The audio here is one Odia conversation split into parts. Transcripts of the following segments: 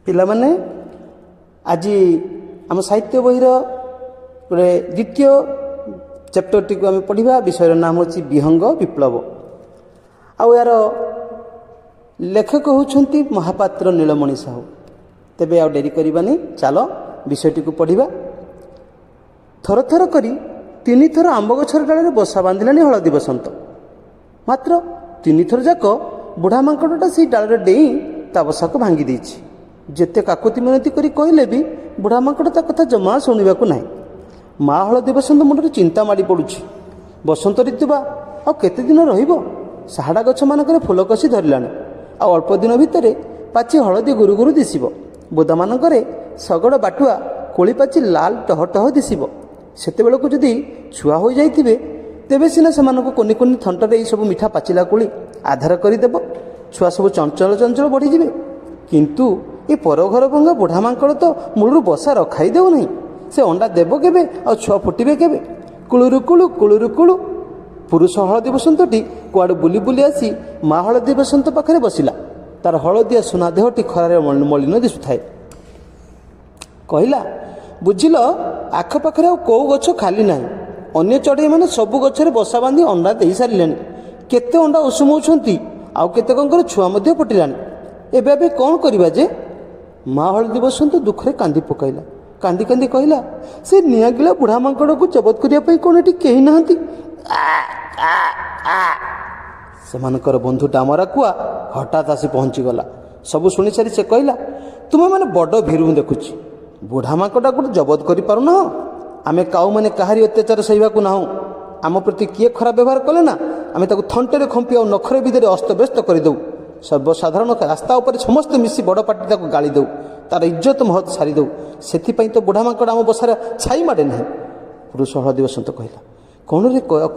ପିଲାମାନେ ଆଜି ଆମ ସାହିତ୍ୟ ବହିର ଗୋଟେ ଦ୍ୱିତୀୟ ଚାପ୍ଟରଟିକୁ ଆମେ ପଢ଼ିବା। ବିଷୟର ନାମ ହେଉଛି ବିହଙ୍ଗ ବିପ୍ଳବ। ଆଉ ଏହାର ଲେଖକ ହେଉଛନ୍ତି ମହାପାତ୍ର ନୀଳମଣି ସାହୁ। ତେବେ ଆଉ ଡେରି କରିବାନି, ଚାଲ ବିଷୟଟିକୁ ପଢ଼ିବା। ଥର ଥର କରି 3 ଥର ଆମ୍ବ ଗଛର ଡାଳରେ ବସା ବାନ୍ଧିଲାଣି ହଳଦୀ ବସନ୍ତ। ମାତ୍ର 3 ଥର ଯାକ ବୁଢ଼ା ମାଙ୍କଡ଼ଟା ସେଇ ଡାଳରେ ଡେଇଁ ତା ବସାକୁ ଭାଙ୍ଗି ଦେଇଛି। ଯେତେ କାକୁତି ମିନତି କରି କହିଲେ ବି ବୁଢ଼ା ମାଙ୍କଡ଼ ତା କଥା ଜମା ଶୁଣିବାକୁ ନାହିଁ। ମା ହଳଦୀ ବସନ୍ତ ମୁଣ୍ଡରେ ଚିନ୍ତା ମାଡ଼ି ପଡ଼ୁଛି। ବସନ୍ତ ଋତୁ ବା ଆଉ କେତେ ଦିନ ରହିବ? ସାହାଡ଼ା ଗଛମାନଙ୍କରେ ଫୁଲ କଷି ଧରିଲାଣି। ଆଉ ଅଳ୍ପ ଦିନ ଭିତରେ ପାଚି ହଳଦୀ ଗୁରୁ ଗୁରୁ ଦିଶିବ। ବୁଦାମାନଙ୍କରେ ଶଗଡ଼ ବାଟୁଆ କୋଳି ପାଚି ଲାଲ ଟହ ଟହ ଦିଶିବ। ସେତେବେଳକୁ ଯଦି ଛୁଆ ହୋଇଯାଇଥିବେ ତେବେ ସିନା ସେମାନଙ୍କୁ କୁନି କୁନି ଥଣ୍ଟରେ ଏହିସବୁ ମିଠା ପାଚିଲା କୋଳି ଆଧାର କରିଦେବ। ଛୁଆ ସବୁ ଚଞ୍ଚଳ ଚଞ୍ଚଳ ବଢ଼ିଯିବେ। କିନ୍ତୁ ଏ ପରଘର ଭଙ୍ଗା ବୁଢ଼ା ମାଙ୍କଡ଼ ତ ମୂଳରୁ ବସା ରଖାଇ ଦେଉନାହିଁ। ସେ ଅଣ୍ଡା ଦେବ କେବେ ଆଉ ଛୁଆ ଫୁଟିବେ କେବେ? କୁଳୁରୁ କୁଳୁ କୁଳୁରୁ କୁଳୁ ପୁରୁଷ ହଳଦୀ ବସନ୍ତଟି କୁଆଡ଼ୁ ବୁଲି ବୁଲି ଆସି ମା ହଳଦୀ ବସନ୍ତ ପାଖରେ ବସିଲା। ତାର ହଳଦିଆ ସୁନା ଦେହଟି ଖରାରେ ମଳିନ ଦିଶୁଥାଏ। କହିଲା, ବୁଝିଲ, ଆଖପାଖରେ ଆଉ କେଉଁ ଗଛ ଖାଲି ନାହିଁ। ଅନ୍ୟ ଚଢ଼େଇମାନେ ସବୁ ଗଛରେ ବସା ବାନ୍ଧି ଅଣ୍ଡା ଦେଇସାରିଲେଣି। କେତେ ଅଣ୍ଡା ଉଷୁମଉଛନ୍ତି, ଆଉ କେତେକଙ୍କର ଛୁଆ ମଧ୍ୟ ଫୁଟିଲାଣି। ଏବେ କ'ଣ କରିବା ଯେ? ମା ହଳଦୀ ବସନ୍ତ ଦୁଃଖରେ କାନ୍ଦି ପକାଇଲା। କାନ୍ଦି କାନ୍ଦି କହିଲା, ସେ ନିଆଁଗିଲା ବୁଢ଼ା ମାଙ୍କଡ଼କୁ ଜବତ କରିବା ପାଇଁ କ'ଣ ଏଠି କେହି ନାହାନ୍ତି? ସେମାନଙ୍କର ବନ୍ଧୁ ଡାମରା କୁଆ ହଠାତ୍ ଆସି ପହଞ୍ଚିଗଲା। ସବୁ ଶୁଣିସାରି ସେ କହିଲା, ତୁମେମାନେ ବଡ଼ ଭୀରୁ ଦେଖୁଛି। ବୁଢ଼ା ମାଙ୍କଡ଼କୁ ଜବତ କରିପାରୁନାହ? ଆମେ କାଉମାନେ କାହାରି ଅତ୍ୟାଚାର ସହିବାକୁ ନାହୁଁ। ଆମ ପ୍ରତି କିଏ ଖରାପ ବ୍ୟବହାର କଲେ ନା ଆମେ ତାକୁ ଥଣ୍ଟରେ ଖମ୍ପି ଆଉ ନଖରେ ବିଧରେ ଅସ୍ତବ୍ୟସ୍ତ କରିଦେଉ। ସର୍ବସାଧାରଣ ରାସ୍ତା ଉପରେ ସମସ୍ତେ ମିଶି ବଡ଼ ପାଟି ତାକୁ ଗାଳି ଦେଉ। ତାର ଇଜ୍ଜତ ମହତ ସାରିଦେଉ। ସେଥିପାଇଁ ତ ବୁଢ଼ା ମାଙ୍କଡ଼ ଆମ ବସାରେ ଛାଇ ମାଡ଼େ ନାହିଁ। ପୁରୁଷ ହଳଦୀ ବସନ୍ତ କହିଲା,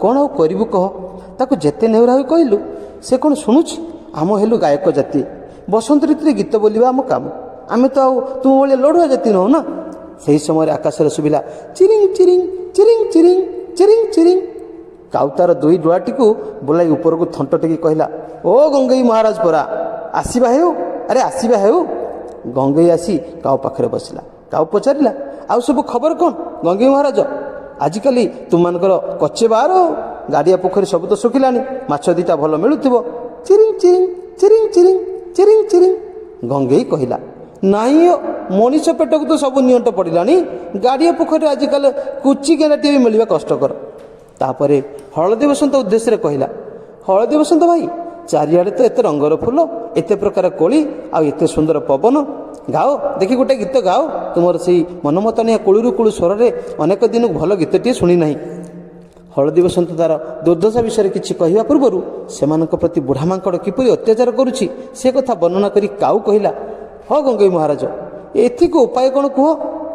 କ'ଣ ଆଉ କରିବୁ କହ? ତାକୁ ଯେତେ ନେହୁରା ହୋଇ କହିଲୁ ସେ କ'ଣ ଶୁଣୁଛି? ଆମ ହେଲୁ ଗାୟକ ଜାତି। ବସନ୍ତ ଋତୁରେ ଗୀତ ବୋଲିବା ଆମ କାମ। ଆମେ ତ ଆଉ ତୁମ ଭଳିଆ ଲଢ଼ୁଆ ଜାତି ନୁହଁ ନା। ସେହି ସମୟରେ ଆକାଶରେ ଶୁଭିଲା ଚିରିଂ ଚିରିଂ ଚିରିଂ ଚିରିଂ ଚିରିଂ ଚିରିଂ। କାଉ ତାର 2 ଡୁଆଟିକୁ ବୁଲାଇ ଉପରକୁ ଥଣ୍ଟ ଟେକି କହିଲା, ଓ ଗଙ୍ଗେଇ ମହାରାଜ ପରା, ଆସିବା ହେଉ, ଆରେ ଆସିବା ହେଉ। ଗଙ୍ଗେଇ ଆସି କାଉ ପାଖରେ ବସିଲା। କାଉ ପଚାରିଲା, ଆଉ ସବୁ ଖବର କ'ଣ ଗଙ୍ଗେଇ ମହାରାଜ? ଆଜିକାଲି ତୁମମାନଙ୍କର କଚେ ବାର, ଗାଡ଼ିଆ ପୋଖରୀ ସବୁ ତ ଶୁଖିଲାଣି, ମାଛ 2ଟା ଭଲ ମିଳୁଥିବ। ଚିରିଂ ଚିରିଂ ଚିରିଂ ଚିରିଂ ଚିରିଂ ଚିରିଂ। ଗଙ୍ଗେଇ କହିଲା, ନାଇଁ, ମଣିଷ ପେଟକୁ ତ ସବୁ ନିଅଣ୍ଟ ପଡ଼ିଲାଣି। ଗାଡ଼ିଆ ପୋଖରୀରେ ଆଜିକାଲି କୁଚି ଗେଣ୍ଡାଟିଏ ବି ମିଳିବା କଷ୍ଟକର। ତାପରେ ହଳଦୀ ବସନ୍ତ ଉଦ୍ଦେଶ୍ୟରେ କହିଲା, ହଳଦୀ ବସନ୍ତ ଭାଇ, ଚାରିଆଡ଼େ ତ ଏତେ ରଙ୍ଗର ଫୁଲ, ଏତେ ପ୍ରକାର କୋଳି, ଆଉ ଏତେ ସୁନ୍ଦର ପବନ। ଗାଓ ଦେଖି, ଗୋଟେ ଗୀତ ଗାଓ। ତୁମର ସେଇ ମନମତାଣିଆ କୁଳୁରୁ କୁଳୁ ସ୍ୱରରେ ଅନେକ ଦିନକୁ ଭଲ ଗୀତଟିଏ ଶୁଣି ନାହିଁ। ହଳଦୀ ବସନ୍ତ ତାର ଦୁର୍ଦ୍ଦଶା ବିଷୟରେ କିଛି କହିବା ପୂର୍ବରୁ ସେମାନଙ୍କ ପ୍ରତି ବୁଢ଼ା ମାଙ୍କଡ଼ କିପରି ଅତ୍ୟାଚାର କରୁଛି ସେ କଥା ବର୍ଣ୍ଣନା କରି କାଉ କହିଲା, ହଁ ଗଙ୍ଗେଇ ମହାରାଜ, ଏଥିକୁ ଉପାୟ କ'ଣ କୁହ?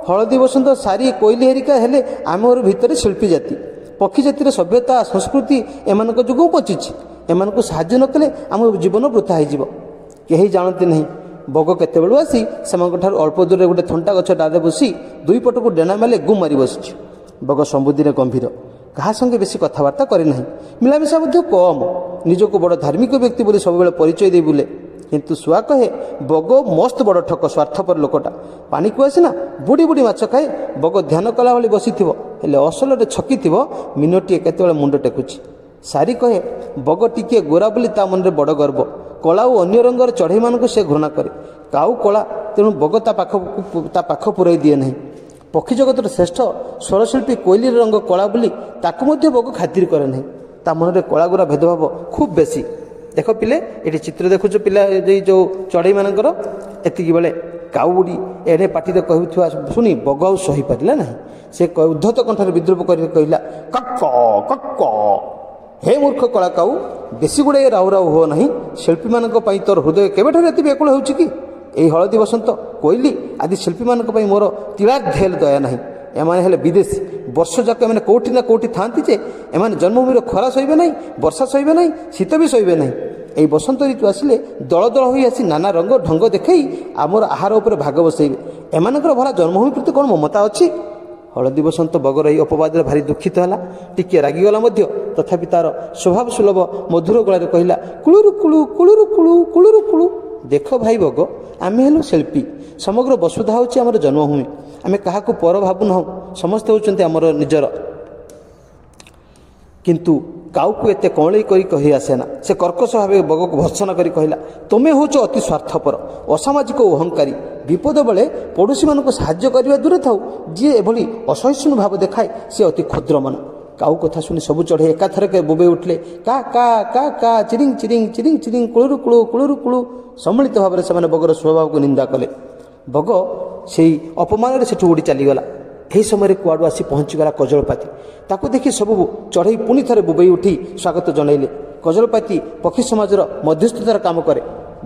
ହଳଦୀ ବସନ୍ତ, ସାରି, କୋଇଲି ହେରିକା ହେଲେ ଆମର ଭିତରେ ଶିଳ୍ପୀ ଜାତି। ପକ୍ଷୀ ଜାତିର ସଭ୍ୟତା ସଂସ୍କୃତି ଏମାନଙ୍କ ଯୋଗୁଁ ବଞ୍ଚିଛି। ଏମାନଙ୍କୁ ସାହାଯ୍ୟ ନ କଲେ ଆମ ଜୀବନ ବୃଥା ହୋଇଯିବ। କେହି ଜାଣନ୍ତି ନାହିଁ ବଗ କେତେବେଳୁ ଆସି ସେମାନଙ୍କଠାରୁ ଅଳ୍ପ ଦୂରରେ ଗୋଟେ ଥଣ୍ଟା ଗଛ ଡାଳରେ ବସି 2 ପଟକୁ ଡେଣା ମାଲେ ଗୁମ୍ ମାରି ବସିଛି। ବଗ ସବୁଦିନେ ଗମ୍ଭୀର, କାହା ସଙ୍ଗେ ବେଶୀ କଥାବାର୍ତ୍ତା କରେ ନାହିଁ। ମିଳାମିଶା ମଧ୍ୟ କମ୍। ନିଜକୁ ବଡ଼ ଧାର୍ମିକ ବ୍ୟକ୍ତି ବୋଲି ସବୁବେଳେ ପରିଚୟ ଦେଇ ବୁଲେ। କିନ୍ତୁ ଶୁଆ କହେ, ବଗ ମସ୍ତ ବଡ଼ ଠକ, ସ୍ୱାର୍ଥପର ଲୋକଟା। ପାଣିକୁ ଆସିନା ବୁଡ଼ି ବୁଡ଼ି ମାଛ ଖାଏ। ବଗ ଧ୍ୟାନ କଲା ଭଳି ବସିଥିବ, ହେଲେ ଅସଲରେ ଛକିଥିବ ମିନଟିଏ କେତେବେଳେ ମୁଣ୍ଡ ଟେକୁଛି। ସାରି କହେ, ବଗ ଟିକିଏ ଗୋରା ବୋଲି ତା ମନରେ ବଡ଼ ଗର୍ବ। କଳା ଓ ଅନ୍ୟ ରଙ୍ଗର ଚଢ଼େଇମାନଙ୍କୁ ସେ ଘୃଣା କରେ। କାଉ କଳା, ତେଣୁ ବଗ ତା ପାଖ ପୁରାଇ ଦିଏ ନାହିଁ। ପକ୍ଷୀ ଜଗତର ଶ୍ରେଷ୍ଠ ସ୍ୱରଶିଳ୍ପୀ କୋଇଲିର ରଙ୍ଗ କଳା ବୋଲି ତାକୁ ମଧ୍ୟ ବଗ ଖାତିର କରେ ନାହିଁ। ତା ମନରେ କଳା ଗୋରା ଭେଦଭାବ ଖୁବ୍ ବେଶୀ। ଦେଖ ପିଲେ, ଏଠି ଚିତ୍ର ଦେଖୁଛ ପିଲା, ଯେଉଁ ଚଢ଼େଇମାନଙ୍କର। ଏତିକି ବେଳେ କାଉଡ଼ି ଏଡ଼େ ପାଟିରେ କହୁଥିବା ଶୁଣି ବଗ ଆଉ ସହିପାରିଲା ନାହିଁ। ସେ ଉଦ୍ଧତ କଣ୍ଠରେ ବିଦ୍ରୂପ କରି କହିଲା, କକ କକ। ହେ ମୂର୍ଖ କଳା କାଉ, ବେଶୀ ଗୁଡ଼ାଏ ରାଉ ରାଉ ହୁଅ ନାହିଁ। ଶିଳ୍ପୀମାନଙ୍କ ପାଇଁ ତୋର ହୃଦୟ କେବେଠାରୁ ଏତେ ବ୍ୟାକୁଳ ହେଉଛି କି? ଏହି ହଳଦୀ ବସନ୍ତ, କୋଇଲି ଆଦି ଶିଳ୍ପୀମାନଙ୍କ ପାଇଁ ମୋର ତିଳାଧେଲ ଦୟା ନାହିଁ। ଏମାନେ ହେଲେ ବିଦେଶୀ। ବର୍ଷଯାକ ଏମାନେ କେଉଁଠି ନା କେଉଁଠି ଥାଆନ୍ତି ଯେ ଏମାନେ ଜନ୍ମଭୂମିର ଖରା ସହିବେ ନାହିଁ, ବର୍ଷା ସହିବେ ନାହିଁ, ଶୀତ ବି ସହିବେ ନାହିଁ। ଏହି ବସନ୍ତ ଋତୁ ଆସିଲେ ଦଳ ଦଳ ହୋଇ ଆସି ନାନା ରଙ୍ଗ ଢଙ୍ଗ ଦେଖାଇ ଆମର ଆହାର ଉପରେ ଭାଗ ବସାଇବେ। ଏମାନଙ୍କର ଭଲା ଜନ୍ମଭୂମି ପ୍ରତି କ'ଣ ମମତା ଅଛି? ହଳଦୀ ବସନ୍ତ ବଗର ଏହି ଅପବାଦରେ ଭାରି ଦୁଃଖିତ ହେଲା। ଟିକିଏ ରାଗିଗଲା ମଧ୍ୟ, ତଥାପି ତାର ସ୍ୱଭାବ ସୁଲଭ ମଧୁର ଗଳାରେ କହିଲା, କୁଳୁରୁ କୁଳୁ କୁଳୁରୁ କୁଳୁ କୁଳୁରୁ କୁଳୁ। ଦେଖ ଭାଇ ବଗ, आमे हेलु शिल्पी समग्र वसुधा होची आमर जन्मभूमि आमे काहाकू पर भाबु नाहु समस्त होचंती आमर निजर किंतु काऊ को एते कौड़ी करी कही आसेना से कर्कश भाव बग को भर्सना करी कहला तुमे होच अति स्वार्थपर असामाजिक अहंकारी विपद बेले पड़ोशी मानक साहाय्य करने दूरे थाउ जी एभली असहिष्णु भाव देखाए से अति क्षुद्र मन काऊ कथा शुणी सबु चढ़े एकाथरक बोबे उठले का का का का चिरिंग चिरिंग चिरिंग चिरिंग कुळुरु कुळु कुळुरु कुळु सम्मिलित भाव से बगर स्वभाव को निंदा कले बग से अपमान से उड़ी चलीगला यही समय कुआड़ू आसी पहुँचीगला कजलपाती ताकू देखि सब चढ़ई पुणी थे बुबई उठी स्वागत जनइले कजलपाती पक्षी समाजर मध्यस्थतार काम करे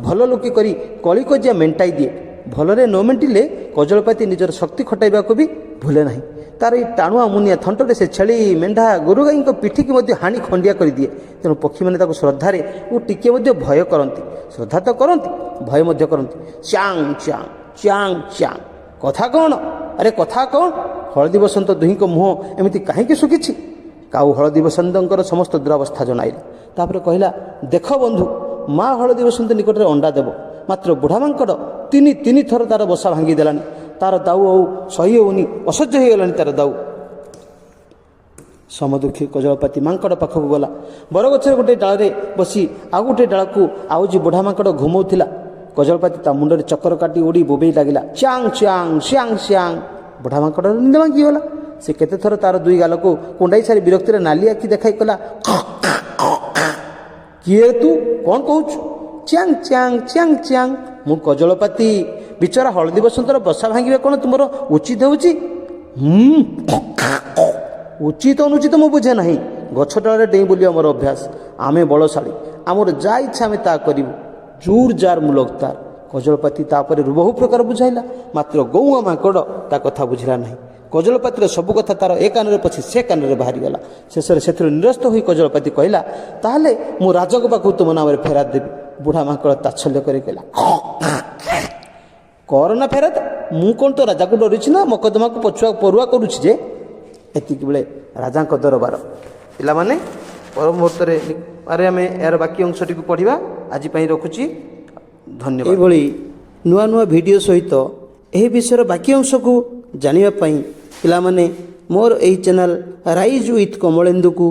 भल लोके करी कली कजिया मेंटाई दिए भलरे न मेंटिले कजलपाती निजर शक्ति खटाइबा को भी भूले नहीं तार ये टाणुआ मुनिया थंटरे से छेली मेंढा गोरु गाई पिठी की हाणी खंडिया कर दिए तेणु पक्षी मैंने श्रद्धारे वो टिके भय करती श्रद्धा तो करती भय करती च्यांग च्यांग च्यांग च्यांग कथा कौन अरे कथा कौन हलदी बसंत दुही मुह एमती कहीं शुखी काऊ हलदी बसंत समस्त दुरावस्था जनइले तापर कहला देख बंधु माँ हलदी बसंत निकट में अंडा देव मात्र बुढ़ा मांकड़ तीन थर तार बसा भांगी देलानी तार दाऊ आउ सही होनी असह्य हो गलानी तार दाऊ समदुखी कजलपाती मांकड़ पाखक गला बरगछर गोटे डाल बसी आउ गोटे डाल को आउजी बुढ़ा मांकड़ घुमाउथिला कजलपाती ता मुंडे चक्कर काटी उड़ी बोबई लगिला च्यांग च्यांग श्यांग श्यांग बुढ़ा मांकड़ निंदा भांगीगला से केते थर तार दुई गाल को कुंडाई सारी विरक्ति नाली आखि देखाई कला किए तू कौन कहूँ च्यांग च्यांग च्यांग च्यांग मु कजलपाती बिचरा हलदी बसंतर बसा भांगे कौन तुम उचित हो उचित अनुचित मु बुझे ना गछ डाल डेई बोली आमर अभ्यास आमे बलशाली आमर जा इच्छा आम ता करूँ जोर जार मुलकतार कजलपाती तापर बहु प्रकार बुझाइला मात्र गौआ माकड़ ता कथा बुझला नहीं कजलपातिर सबु कथा तार ए कान पछी से कान बाहरी गला शेष से निरस्त हो कजलपाती कहला ताहले मु राजक पाखु तुम नाम फेरात देवी बुढ़ा माकड़ तात्सल्य कर कहला कर ना फेरात मु कौन तो राजा को डरी ना मकदमा को पछुआ परुआ करुछि जे एतिक बेले राजा दरबार पिला माने पर मुहूर्त अरे आम यार बाकी अंशटी को पढ़ा आज रखुची धन्यवाद ये नुआ नुआ वीडियो सहित यह विषय बाकी अंश को जानिबा पई पिला माने मोर एही चैनल राइज विथ कमलेन्दु को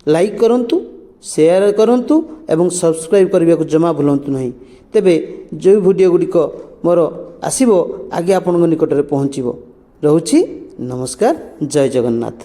लाइक करंतु शेयर करंतु एवं सब्सक्राइब करने को जमा भूलंतु नहीं तेबे जो वीडियो गुड़िक मोर आसीबो आगे आपन निकट में पहुँचो रहुछि नमस्कार जय जगन्नाथ।